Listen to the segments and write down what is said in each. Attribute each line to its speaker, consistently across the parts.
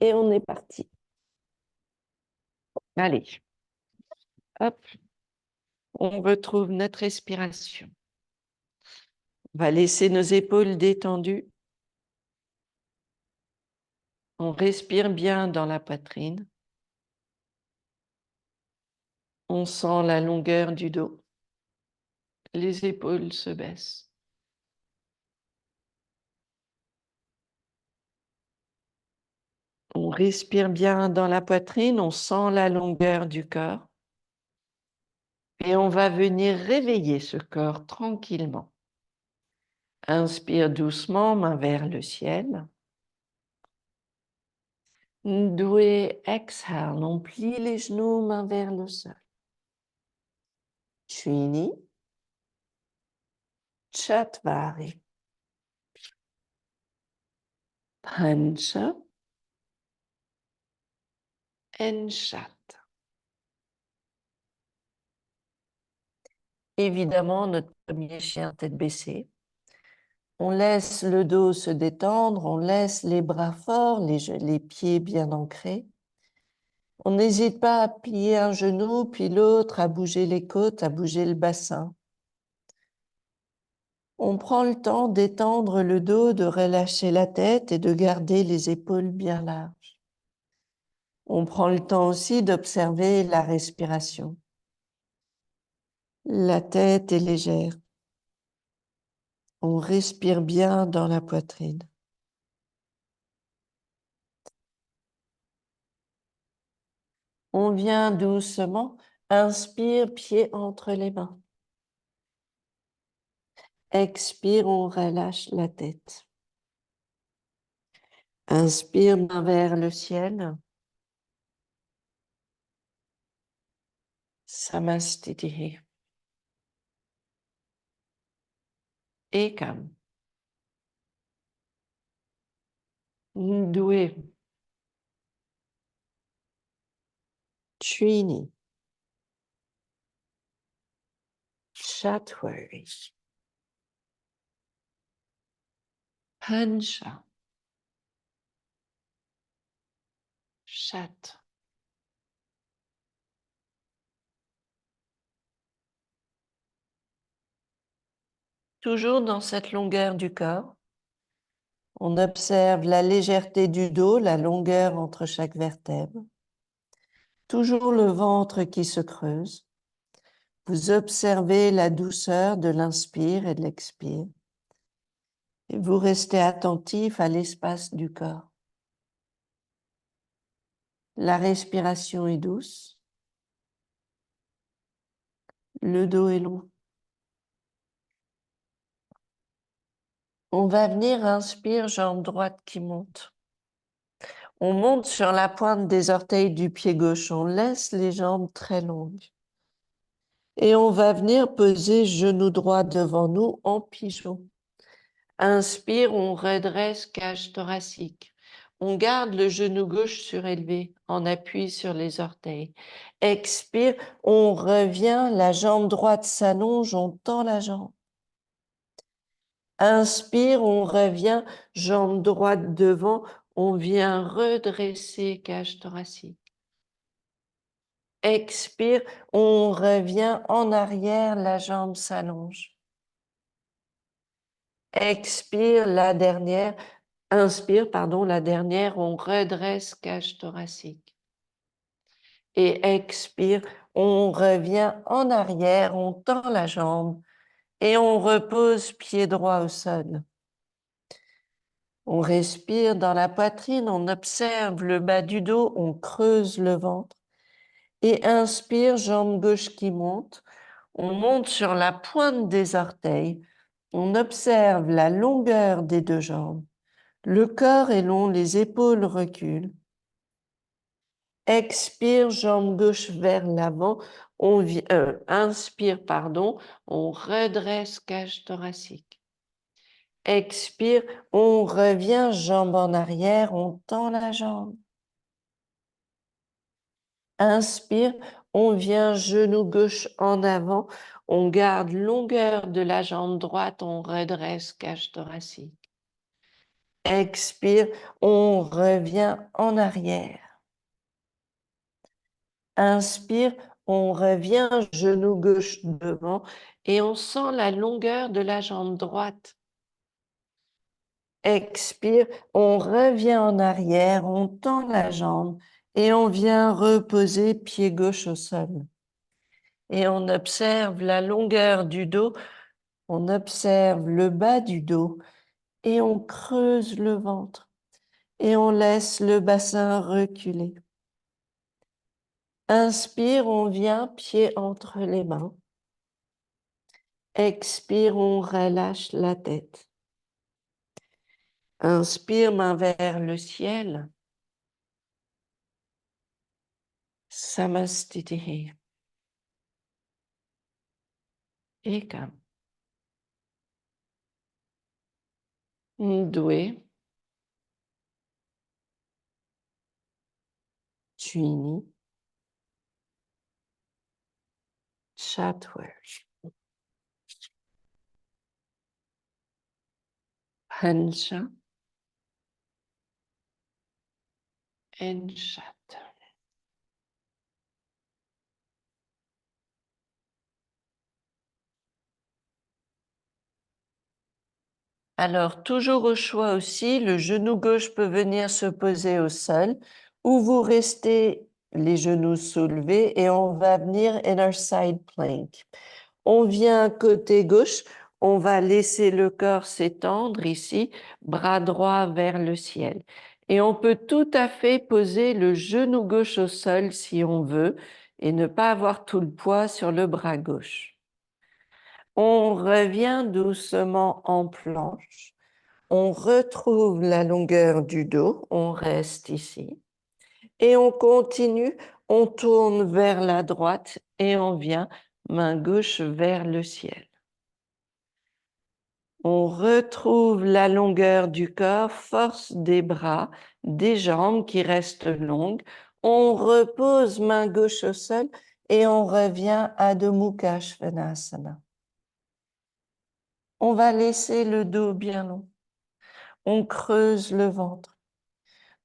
Speaker 1: Et on est parti. Allez, hop, on retrouve notre respiration. On va laisser nos épaules détendues. On respire bien dans la poitrine. On sent la longueur du dos. Les épaules se baissent. On respire bien dans la poitrine, on sent la longueur du corps. Et on va venir réveiller ce corps tranquillement. Inspire doucement, main vers le ciel. Ndoué, exhale, on plie les genoux, main vers le sol. Chini, Chatvari, Pancha, Enchat. Évidemment, notre premier chien tête baissée. On laisse le dos se détendre, on laisse les bras forts, les pieds bien ancrés. On n'hésite pas à plier un genou, puis l'autre, à bouger les côtes, à bouger le bassin. On prend le temps d'étendre le dos, de relâcher la tête et de garder les épaules bien larges. On prend le temps aussi d'observer la respiration. La tête est légère. On respire bien dans la poitrine. On vient doucement, inspire, pied entre les mains. Expire, on relâche la tête. Inspire, main vers le ciel. Samastitihi. Ekam. Ndoué. Trini. Chatwari. Pancha. Chat. Toujours dans cette longueur du corps, on observe la légèreté du dos, la longueur entre chaque vertèbre. Toujours le ventre qui se creuse. Vous observez la douceur de l'inspire et de l'expire. Et vous restez attentif à l'espace du corps. La respiration est douce. Le dos est long. On va venir, inspire, jambe droite qui monte. On monte sur la pointe des orteils du pied gauche. On laisse les jambes très longues. Et on va venir poser genou droit devant nous en pigeon. Inspire, on redresse cage thoracique. On garde le genou gauche surélevé en appui sur les orteils. Expire, on revient, la jambe droite s'allonge, on tend la jambe. Inspire, on revient, jambe droite devant, on vient redresser cage thoracique. Expire, on revient en arrière, la jambe s'allonge. Expire, la dernière. Inspire, pardon, la dernière, on redresse cage thoracique. Et expire, on revient en arrière, on tend la jambe et on repose pied droit au sol. On respire dans la poitrine, on observe le bas du dos, on creuse le ventre. Et inspire, jambe gauche qui monte. On monte sur la pointe des orteils. On observe la longueur des deux jambes. Le corps est long, les épaules reculent. Expire, jambe gauche vers l'avant. Inspire, pardon. On redresse cage thoracique. Expire, on revient, jambe en arrière, on tend la jambe. Inspire, on vient genou gauche en avant, on garde longueur de la jambe droite, on redresse cage thoracique. Expire, on revient en arrière. Inspire, on revient genou gauche devant et on sent la longueur de la jambe droite. Expire, on revient en arrière, on tend la jambe et on vient reposer pied gauche au sol. Et on observe la longueur du dos, on observe le bas du dos et on creuse le ventre et on laisse le bassin reculer. Inspire, on vient pied entre les mains. Expire, on relâche la tête. Inspire, main vers le ciel. Samastitihi. Ekam. Ndwe. Tuini. Chatwer. Hansha. Enchat. Alors, toujours au choix aussi, le genou gauche peut venir se poser au sol ou vous restez les genoux soulevés et on va venir inner side plank. On vient côté gauche, on va laisser le corps s'étendre ici, bras droit vers le ciel. Et on peut tout à fait poser le genou gauche au sol si on veut et ne pas avoir tout le poids sur le bras gauche. On revient doucement en planche. On retrouve la longueur du dos, on reste ici. Et on continue, on tourne vers la droite et on vient main gauche vers le ciel. On retrouve la longueur du corps, force des bras, des jambes qui restent longues. On repose main gauche au sol et on revient à Adho Mukha Svanasana. On va laisser le dos bien long. On creuse le ventre.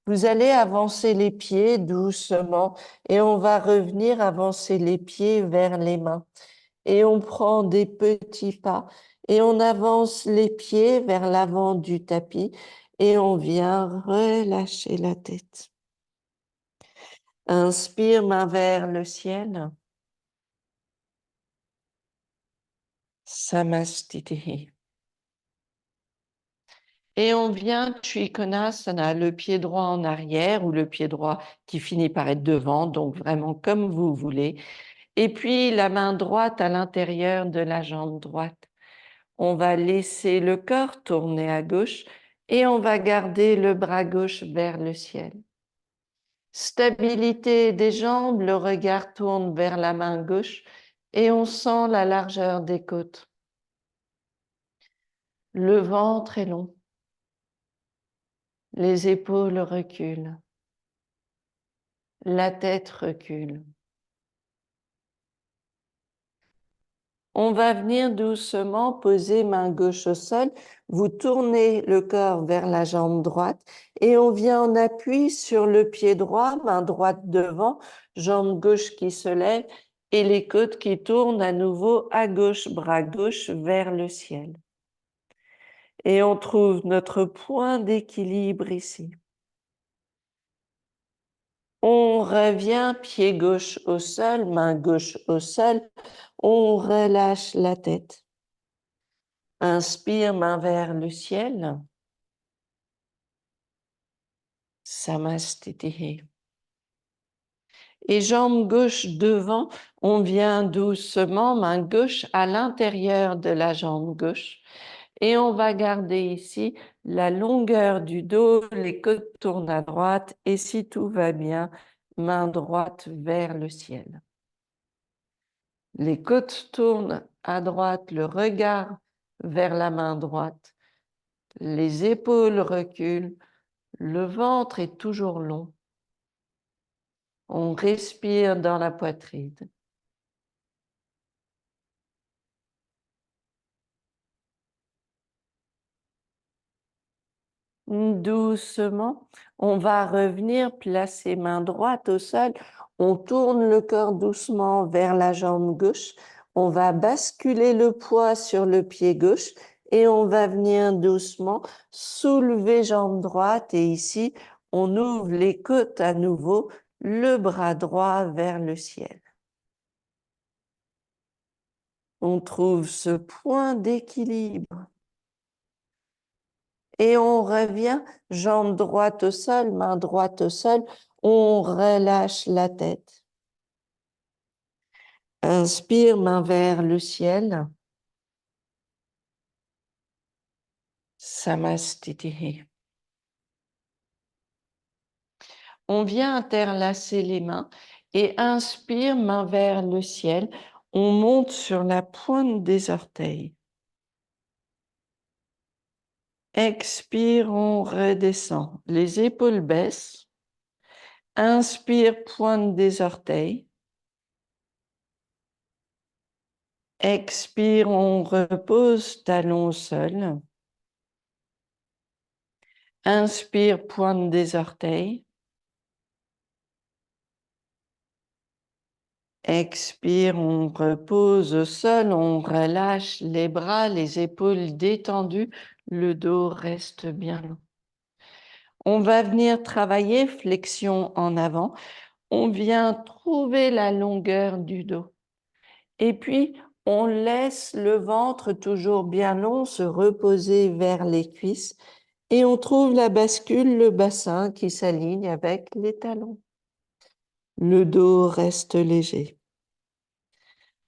Speaker 1: Vous allez avancer les pieds doucement et on va revenir avancer les pieds vers les mains. Et on prend des petits pas et on avance les pieds vers l'avant du tapis et on vient relâcher la tête. Inspire, main vers le ciel. Samastitihi. Et on vient Trikonasana, le pied droit en arrière ou le pied droit qui finit par être devant, donc vraiment comme vous voulez. Et puis la main droite à l'intérieur de la jambe droite. On va laisser le corps tourner à gauche et on va garder le bras gauche vers le ciel. Stabilité des jambes, le regard tourne vers la main gauche et on sent la largeur des côtes. Le ventre est long. Les épaules reculent. La tête recule. On va venir doucement poser main gauche au sol. Vous tournez le corps vers la jambe droite et on vient en appui sur le pied droit, main droite devant, jambe gauche qui se lève et les côtes qui tournent à nouveau à gauche, bras gauche vers le ciel. Et on trouve notre point d'équilibre ici. On revient pied gauche au sol, main gauche au sol. On relâche la tête. Inspire, main vers le ciel. Samastitihi. Et jambe gauche devant, on vient doucement, main gauche à l'intérieur de la jambe gauche. Et on va garder ici la longueur du dos, les côtes tournent à droite. Et si tout va bien, main droite vers le ciel. Les côtes tournent à droite, le regard vers la main droite. Les épaules reculent, le ventre est toujours long. On respire dans la poitrine. Doucement, on va revenir placer main droite au sol. On tourne le corps doucement vers la jambe gauche. On va basculer le poids sur le pied gauche et on va venir doucement soulever jambe droite. Et ici, on ouvre les côtes à nouveau, le bras droit vers le ciel. On trouve ce point d'équilibre. Et on revient, jambe droite au sol, main droite au sol. On relâche la tête. Inspire, main vers le ciel. Samastitihi. On vient interlacer les mains et inspire, main vers le ciel. On monte sur la pointe des orteils. Expire, on redescend. Les épaules baissent. Inspire, pointe des orteils. Expire, on repose, talon au sol. Inspire, pointe des orteils. Expire, on repose au sol, on relâche les bras, les épaules détendues, le dos reste bien long. On va venir travailler flexion en avant. On vient trouver la longueur du dos. Et puis, on laisse le ventre toujours bien long se reposer vers les cuisses et on trouve la bascule, le bassin qui s'aligne avec les talons. Le dos reste léger.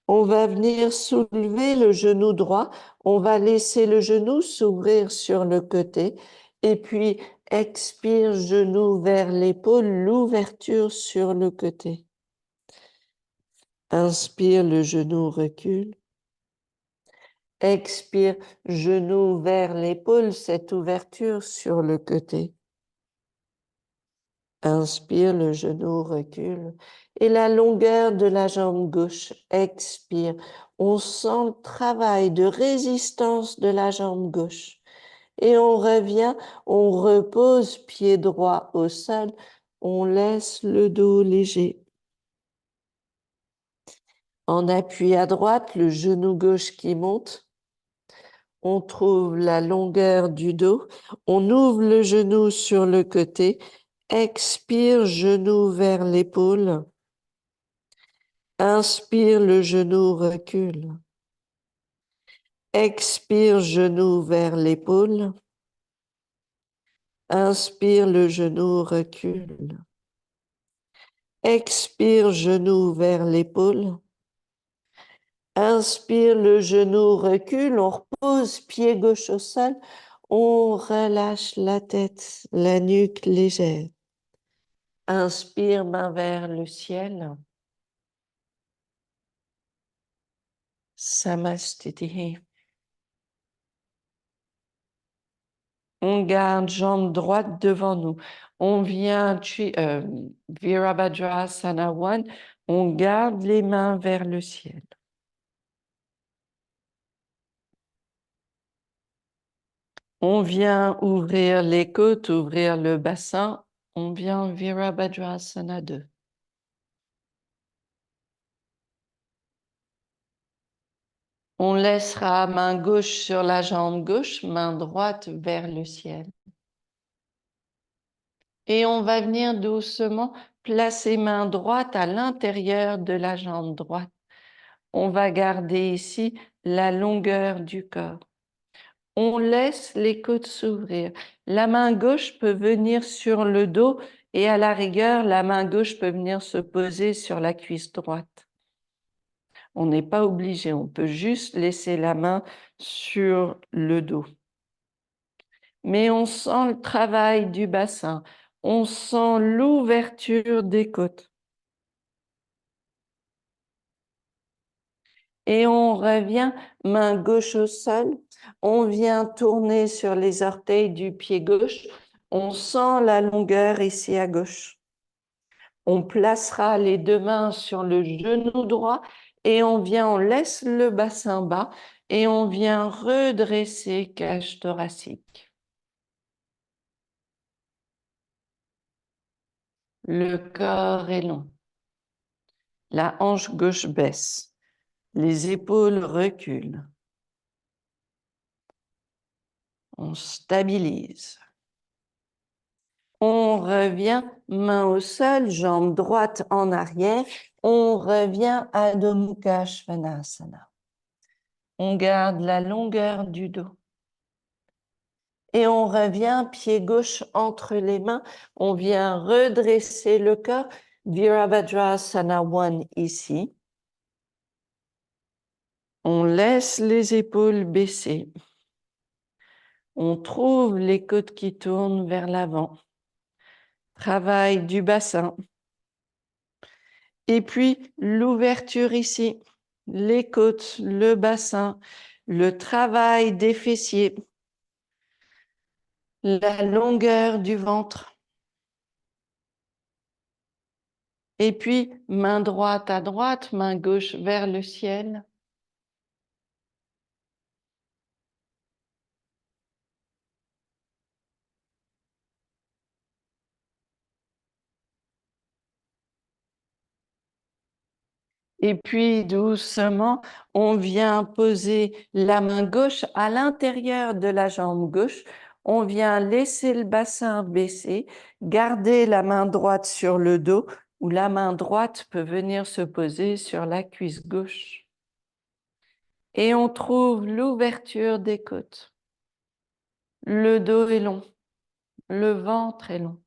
Speaker 1: On va venir soulever le genou droit. On va laisser le genou s'ouvrir sur le côté. Et puis, expire, genou vers l'épaule, l'ouverture sur le côté. Inspire, le genou recule. Expire, genou vers l'épaule, cette ouverture sur le côté. Inspire, le genou recule. Et la longueur de la jambe gauche. Expire. On sent le travail de résistance de la jambe gauche. Et on revient, on repose pied droit au sol. On laisse le dos léger. En appui à droite, le genou gauche qui monte. On trouve la longueur du dos. On ouvre le genou sur le côté. Expire, genou vers l'épaule. Inspire, le genou recule. Expire, genou vers l'épaule. Inspire, le genou recule. Expire, genou vers l'épaule. Inspire, le genou recule. On repose pied gauche au sol. On relâche la tête, la nuque légère. Inspire, main vers le ciel. Samastitihi. On garde jambe droite devant nous. On vient Virabhadrasana 1. On garde les mains vers le ciel. On vient ouvrir les côtes, ouvrir le bassin. On vient Virabhadrasana 2. On laissera main gauche sur la jambe gauche, main droite vers le ciel. Et on va venir doucement placer main droite à l'intérieur de la jambe droite. On va garder ici la longueur du corps. On laisse les côtes s'ouvrir. La main gauche peut venir sur le dos et à la rigueur, la main gauche peut venir se poser sur la cuisse droite. On n'est pas obligé, on peut juste laisser la main sur le dos. Mais on sent le travail du bassin, on sent l'ouverture des côtes. Et on revient, main gauche au sol, on vient tourner sur les orteils du pied gauche, on sent la longueur ici à gauche. On placera les deux mains sur le genou droit et on laisse le bassin bas et on vient redresser cage thoracique. Le corps est long. La hanche gauche baisse. Les épaules reculent. On stabilise. On revient, main au sol, jambe droite en arrière. On revient à Adho Mukha Svanasana. On garde la longueur du dos. Et on revient, pied gauche entre les mains. On vient redresser le corps. Virabhadrasana 1 ici. On laisse les épaules baissées. On trouve les côtes qui tournent vers l'avant. Travail du bassin. Et puis l'ouverture ici. Les côtes, le bassin, le travail des fessiers, la longueur du ventre. Et puis, main droite à droite, main gauche vers le ciel. Et puis, doucement, on vient poser la main gauche à l'intérieur de la jambe gauche. On vient laisser le bassin baisser, garder la main droite sur le dos, ou la main droite peut venir se poser sur la cuisse gauche. Et on trouve l'ouverture des côtes. Le dos est long, le ventre est long.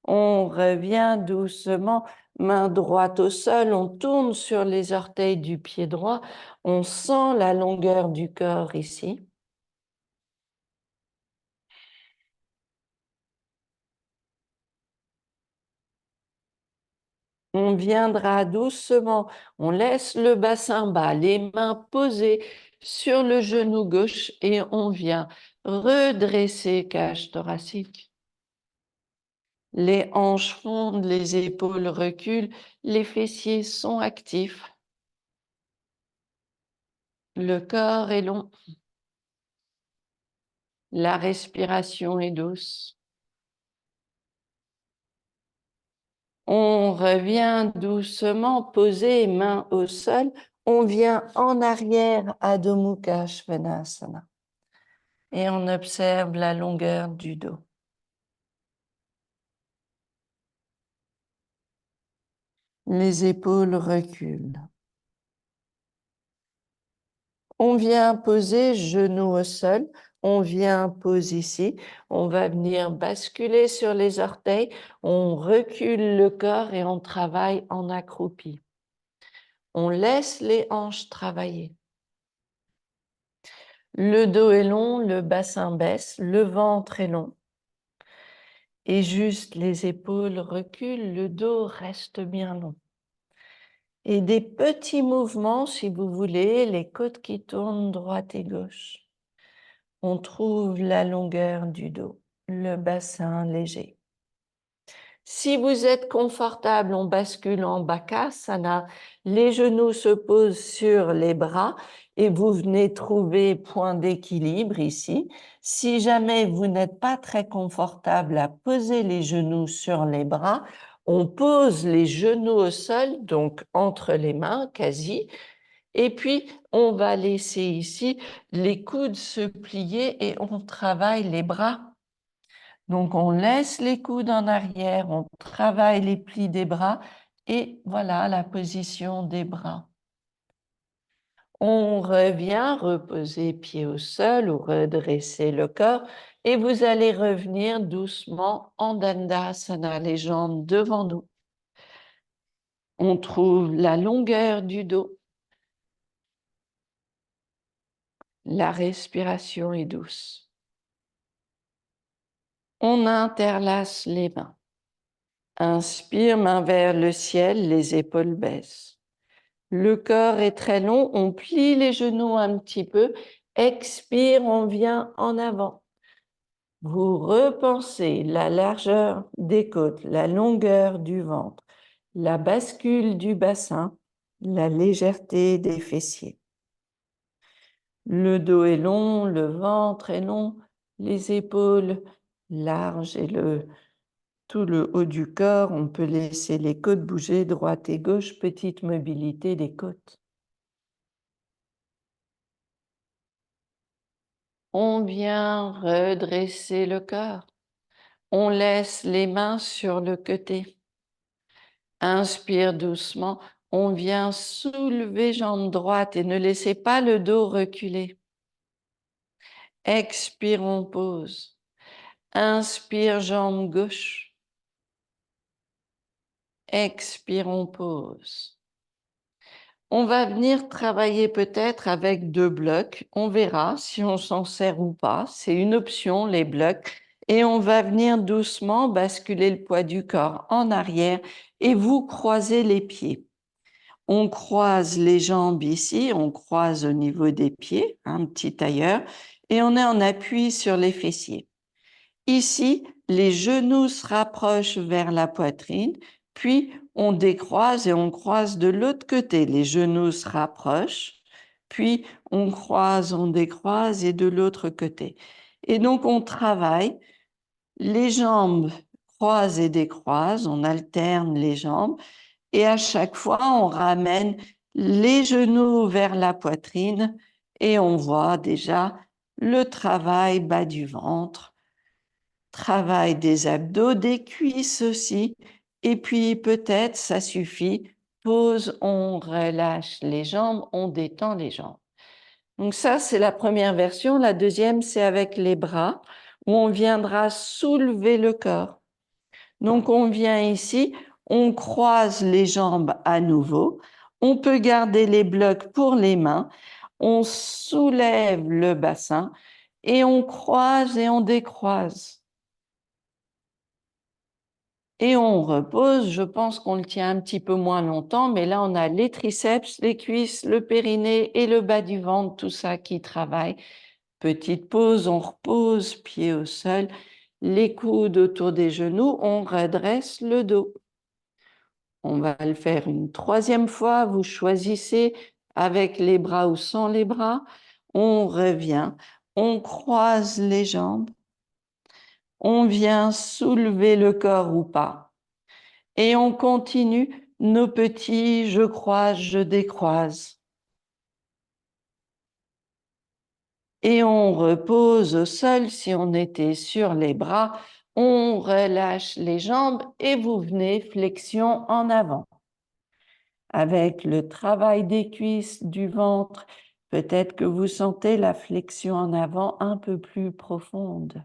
Speaker 1: On revient doucement, main droite au sol, on tourne sur les orteils du pied droit, on sent la longueur du corps ici. On viendra doucement, on laisse le bassin bas, les mains posées sur le genou gauche et on vient redresser cage thoracique. Les hanches fondent, les épaules reculent, les fessiers sont actifs. Le corps est long. La respiration est douce. On revient doucement, poser main au sol. On vient en arrière à Adho Mukha Svanasana. Et on observe la longueur du dos. Les épaules reculent. On vient poser genou au sol. On vient poser ici. On va venir basculer sur les orteils. On recule le corps et on travaille en accroupi. On laisse les hanches travailler. Le dos est long, le bassin baisse, le ventre est long. Et juste les épaules reculent, le dos reste bien long. Et des petits mouvements, si vous voulez, les côtes qui tournent droite et gauche. On trouve la longueur du dos, le bassin léger. Si vous êtes confortable, on bascule en Bakasana. Les genoux se posent sur les bras et vous venez trouver point d'équilibre ici. Si jamais vous n'êtes pas très confortable à poser les genoux sur les bras, on pose les genoux au sol, donc entre les mains quasi, et puis on va laisser ici les coudes se plier et on travaille les bras. Donc, on laisse les coudes en arrière, on travaille les plis des bras et voilà la position des bras. On revient reposer pied au sol ou redresser le corps et vous allez revenir doucement en Dandasana, les jambes devant nous. On trouve la longueur du dos. La respiration est douce. On interlace les mains. Inspire, main vers le ciel, les épaules baissent. Le corps est très long, on plie les genoux un petit peu. Expire, on vient en avant. Vous repensez la largeur des côtes, la longueur du ventre, la bascule du bassin, la légèreté des fessiers. Le dos est long, le ventre est long, les épaules large et tout le haut du corps. On peut laisser les côtes bouger droite et gauche, petite mobilité des côtes. On vient redresser le corps. On laisse les mains sur le côté. Inspire doucement. On vient soulever jambe droite et ne laissez pas le dos reculer. Expire, on pose. Inspire, jambe gauche. Expire, on pose. On va venir travailler peut-être avec 2 blocs. On verra si on s'en sert ou pas. C'est une option, les blocs. Et on va venir doucement basculer le poids du corps en arrière et vous croisez les pieds. On croise les jambes ici, on croise au niveau des pieds, un petit tailleur, et on est en appui sur les fessiers. Ici, les genoux se rapprochent vers la poitrine, puis on décroise et on croise de l'autre côté. Les genoux se rapprochent, puis on croise, on décroise et de l'autre côté. Et donc on travaille, les jambes croisent et décroisent, on alterne les jambes et à chaque fois on ramène les genoux vers la poitrine et on voit déjà le travail bas du ventre. Travail des abdos, des cuisses aussi. Et puis peut-être ça suffit. Pause, on relâche les jambes, on détend les jambes. Donc ça, c'est la première version. La deuxième, c'est avec les bras, où on viendra soulever le corps. Donc on vient ici, on croise les jambes à nouveau. On peut garder les blocs pour les mains. On soulève le bassin et on croise et on décroise. Et on repose, je pense qu'on le tient un petit peu moins longtemps, mais là on a les triceps, les cuisses, le périnée et le bas du ventre, tout ça qui travaille. Petite pause, on repose, pied au sol, les coudes autour des genoux, on redresse le dos. On va le faire une troisième fois, vous choisissez avec les bras ou sans les bras. On revient, on croise les jambes, on vient soulever le corps ou pas. Et on continue nos petits je croise, je décroise. Et on repose au sol si on était sur les bras. On relâche les jambes et vous venez flexion en avant. Avec le travail des cuisses, du ventre, peut-être que vous sentez la flexion en avant un peu plus profonde.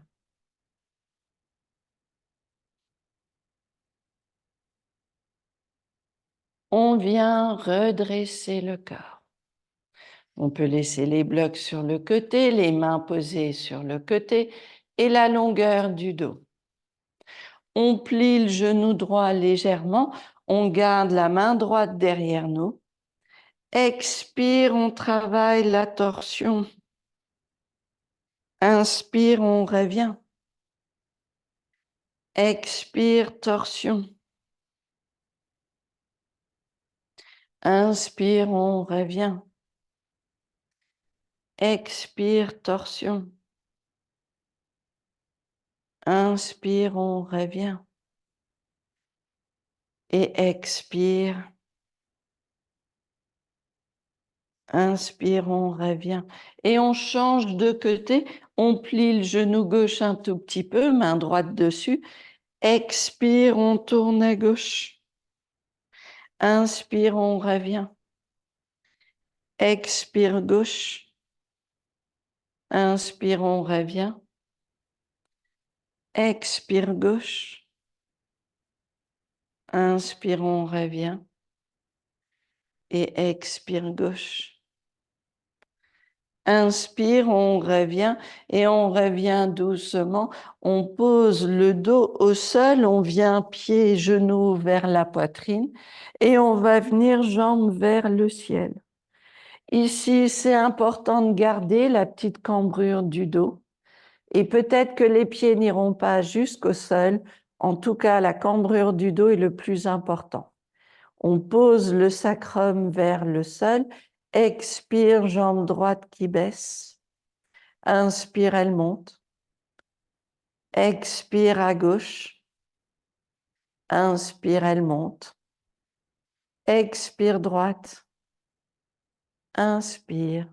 Speaker 1: On vient redresser le corps. On peut laisser les blocs sur le côté, les mains posées sur le côté et la longueur du dos. On plie le genou droit légèrement, on garde la main droite derrière nous. Expire, on travaille la torsion. Inspire, on revient. Expire, torsion. Inspire, on revient. Expire, torsion. Inspire, on revient. Et expire. Inspire, on revient. Et on change de côté. On plie le genou gauche un tout petit peu, main droite dessus. Expire, on tourne à gauche. Inspire, on revient. Expire, gauche. Inspire, on revient. Expire, gauche. Inspire, on revient. Et expire, gauche. Inspire, on revient et on revient doucement. On pose le dos au sol, on vient pieds et genoux vers la poitrine et on va venir jambes vers le ciel. Ici, c'est important de garder la petite cambrure du dos et peut-être que les pieds n'iront pas jusqu'au sol. En tout cas, la cambrure du dos est le plus important. On pose le sacrum vers le sol. Expire, jambe droite qui baisse. Inspire, elle monte. Expire à gauche. Inspire, elle monte. Expire droite. Inspire.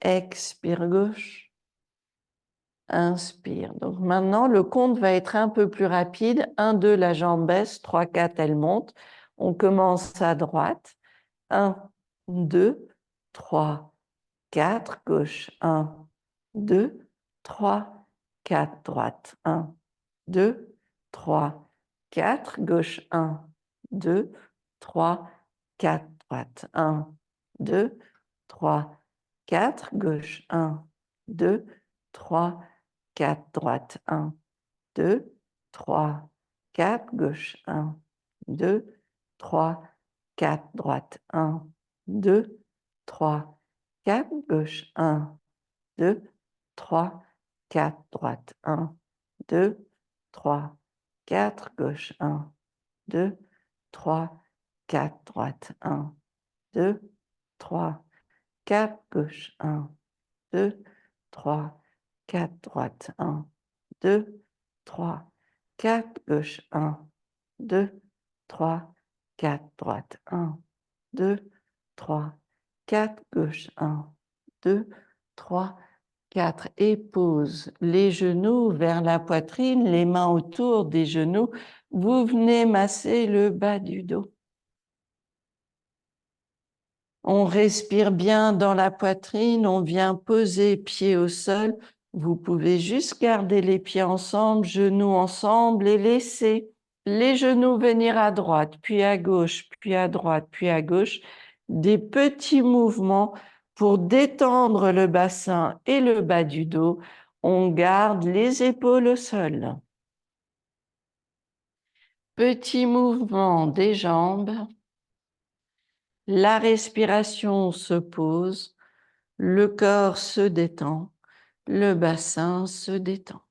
Speaker 1: Expire gauche. Inspire. Donc maintenant, le compte va être un peu plus rapide. 1, 2, la jambe baisse. 3, 4, elle monte. On commence à droite. 1, 2, 3, 4, gauche. 1, 2, 3, 4, droite. 1, 2, 3, 4, gauche. 1, 2, 3, 4, droite. 1, 2, 3, 4, gauche. 1, 2, 3, 4, droite. 1, 2, 3, 4, gauche. 1, 2, 3, 4, droite. 1, 2, 3, 4, gauche. 1, 2, 3, 4, droite. 1, 2, 3, 4, gauche. 1, 2, 3, 4, droite. 1, 2, 3, 4, gauche. 1, 2, 3, 4, droite. 1, 2, 3, 4, gauche. 1, 2, 3, 4, droite. 1, 2, 3, 4, gauche. 1, 2, 3, 4. Et pose les genoux vers la poitrine, les mains autour des genoux. Vous venez masser le bas du dos. On respire bien dans la poitrine, on vient poser pieds au sol. Vous pouvez juste garder les pieds ensemble, genoux ensemble et laisser les genoux venir à droite, puis à gauche, puis à droite, puis à gauche. Des petits mouvements pour détendre le bassin et le bas du dos. On garde les épaules au sol. Petit mouvement des jambes. La respiration se pose. Le corps se détend, le bassin se détend.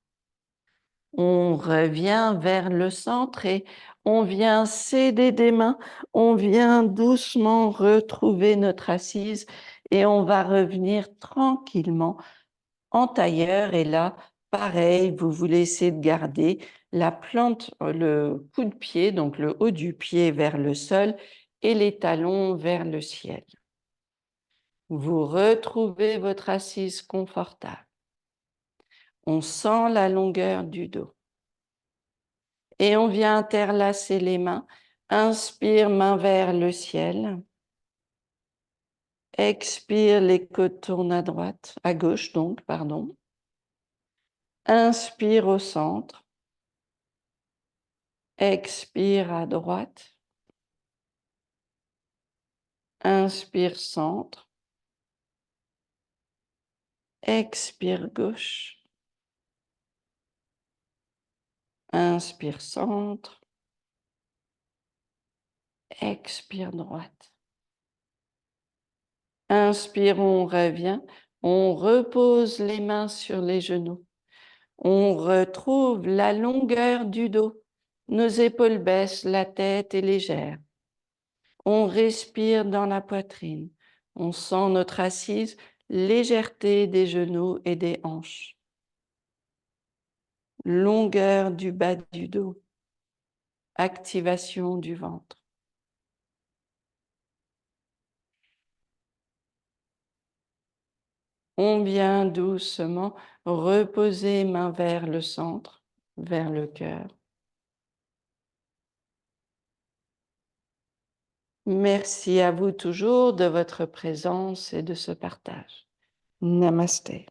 Speaker 1: On revient vers le centre et on vient s'aider des mains, on vient doucement retrouver notre assise et on va revenir tranquillement en tailleur. Et là, pareil, vous voulez essayer de garder la plante, le coup de pied, donc le haut du pied vers le sol et les talons vers le ciel. Vous retrouvez votre assise confortable. On sent la longueur du dos. Et on vient interlacer les mains. Inspire, main vers le ciel. Expire, les côtes tournent à droite, à gauche donc, pardon. Inspire au centre. Expire à droite. Inspire centre. Expire gauche. Inspire centre. Expire droite. Inspire, on revient. On repose les mains sur les genoux. On retrouve la longueur du dos. Nos épaules baissent, la tête est légère. On respire dans la poitrine. On sent notre assise, légèreté des genoux et des hanches. Longueur du bas du dos. Activation du ventre. On vient doucement reposer main vers le centre, vers le cœur. Merci à vous toujours de votre présence et de ce partage. Namasté.